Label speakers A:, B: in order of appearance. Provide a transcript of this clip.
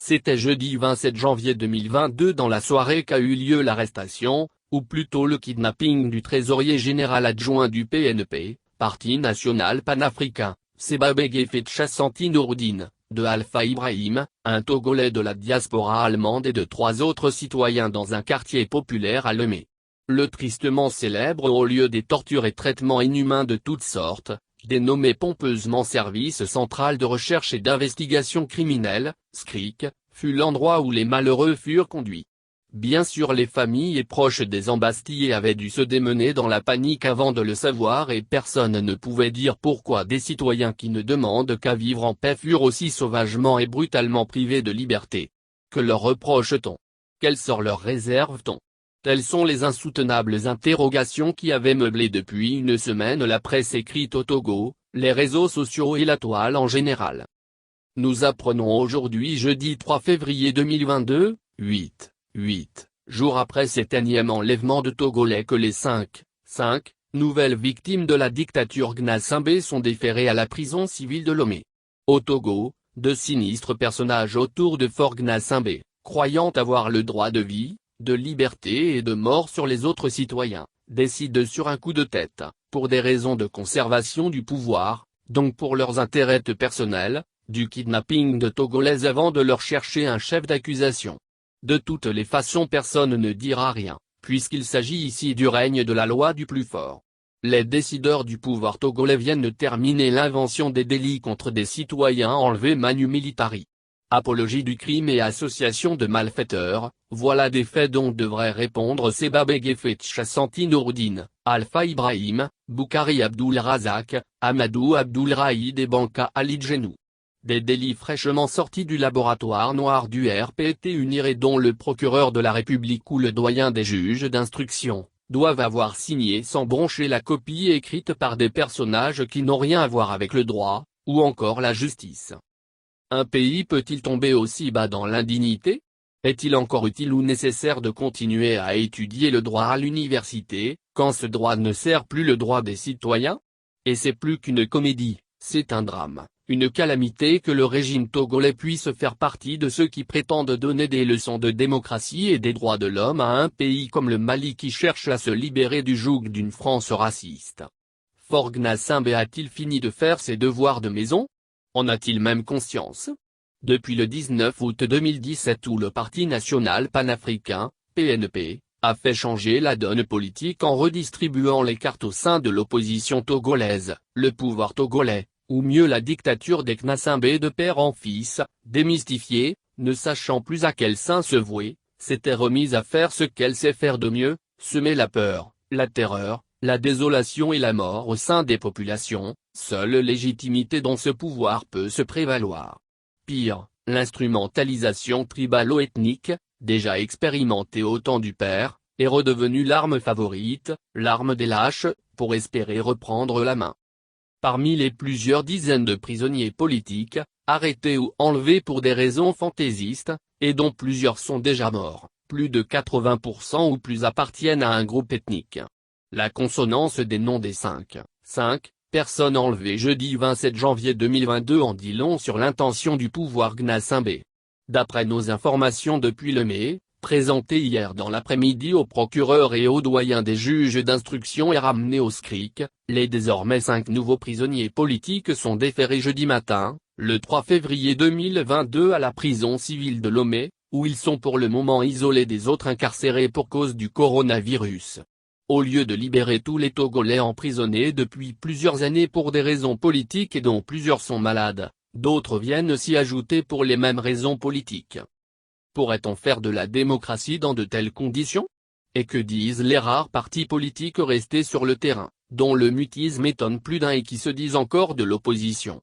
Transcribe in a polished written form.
A: C'était jeudi 27 janvier 2022 dans la soirée qu'a eu lieu l'arrestation, ou plutôt le kidnapping du trésorier général adjoint du PNP, Parti national panafricain, Sebabege Fetchasanti Nouroudine, de Alpha Ibrahim, un Togolais de la diaspora allemande et de 3 autres citoyens dans un quartier populaire à Lomé. Le tristement célèbre haut lieu des tortures et traitements inhumains de toutes sortes, dénommé pompeusement Service central de recherche et d'investigation criminelle, SCRIC, fut l'endroit où les malheureux furent conduits. Bien sûr les familles et proches des embastillés avaient dû se démener dans la panique avant de le savoir et personne ne pouvait dire pourquoi des citoyens qui ne demandent qu'à vivre en paix furent aussi sauvagement et brutalement privés de liberté. Que leur reproche-t-on? Quel sort leur réserve-t-on? Telles sont les insoutenables interrogations qui avaient meublé depuis une semaine la presse écrite au Togo, les réseaux sociaux et la toile en général. Nous apprenons aujourd'hui jeudi 3 février 2022, 8 jours après cet énième enlèvement de Togolais que les 5 nouvelles victimes de la dictature Gnassingbé sont déférées à la prison civile de Lomé. Au Togo, de sinistres personnages autour de Fort Gnassingbé, croyant avoir le droit de vie, de liberté et de mort sur les autres citoyens, décident sur un coup de tête, pour des raisons de conservation du pouvoir, donc pour leurs intérêts personnels, du kidnapping de Togolais avant de leur chercher un chef d'accusation. De toutes les façons personne ne dira rien, puisqu'il s'agit ici du règne de la loi du plus fort. Les décideurs du pouvoir togolais viennent de terminer l'invention des délits contre des citoyens enlevés manu militari. Apologie du crime et association de malfaiteurs, voilà des faits dont devraient répondre Sebabege Fetchasanti Nouroudine, Alpha Ibrahim, Boukari Abdul Razak, Amadou Abdul Raïd et Banka Ali Djenou. Des délits fraîchement sortis du laboratoire noir du RPT UNIR et dont le procureur de la République ou le doyen des juges d'instruction, doivent avoir signé sans broncher la copie écrite par des personnages qui n'ont rien à voir avec le droit, ou encore la justice. Un pays peut-il tomber aussi bas dans l'indignité? Est-il encore utile ou nécessaire de continuer à étudier le droit à l'université, quand ce droit ne sert plus le droit des citoyens? Et c'est plus qu'une comédie, c'est un drame, une calamité que le régime togolais puisse faire partie de ceux qui prétendent donner des leçons de démocratie et des droits de l'homme à un pays comme le Mali qui cherche à se libérer du joug d'une France raciste. Fort Gnassingbé a-t-il fini de faire ses devoirs de maison? En a-t-il même conscience? Depuis le 19 août 2017 où le Parti national panafricain, PNP, a fait changer la donne politique en redistribuant les cartes au sein de l'opposition togolaise, le pouvoir togolais, ou mieux la dictature des Gnassingbé de père en fils, démystifiée, ne sachant plus à quel sein se vouer, s'était remise à faire ce qu'elle sait faire de mieux, semer la peur, la terreur, la désolation et la mort au sein des populations, seule légitimité dont ce pouvoir peut se prévaloir. Pire, l'instrumentalisation tribalo-ethnique, déjà expérimentée au temps du père, est redevenue l'arme favorite, l'arme des lâches, pour espérer reprendre la main. Parmi les plusieurs dizaines de prisonniers politiques, arrêtés ou enlevés pour des raisons fantaisistes, et dont plusieurs sont déjà morts, plus de 80% ou plus appartiennent à un groupe ethnique. La consonance des noms des 5 personnes enlevées jeudi 27 janvier 2022 en dit long sur l'intention du pouvoir Gnassingbé. D'après nos informations depuis Lomé, présentées hier dans l'après-midi au procureur et au doyen des juges d'instruction et ramenés au SCRIC, les désormais 5 nouveaux prisonniers politiques sont déférés jeudi matin, le 3 février 2022 à la prison civile de Lomé, où ils sont pour le moment isolés des autres incarcérés pour cause du coronavirus. Au lieu de libérer tous les Togolais emprisonnés depuis plusieurs années pour des raisons politiques et dont plusieurs sont malades, d'autres viennent s'y ajouter pour les mêmes raisons politiques. Pourrait-on faire de la démocratie dans de telles conditions? Et que disent les rares partis politiques restés sur le terrain, dont le mutisme étonne plus d'un et qui se disent encore de l'opposition?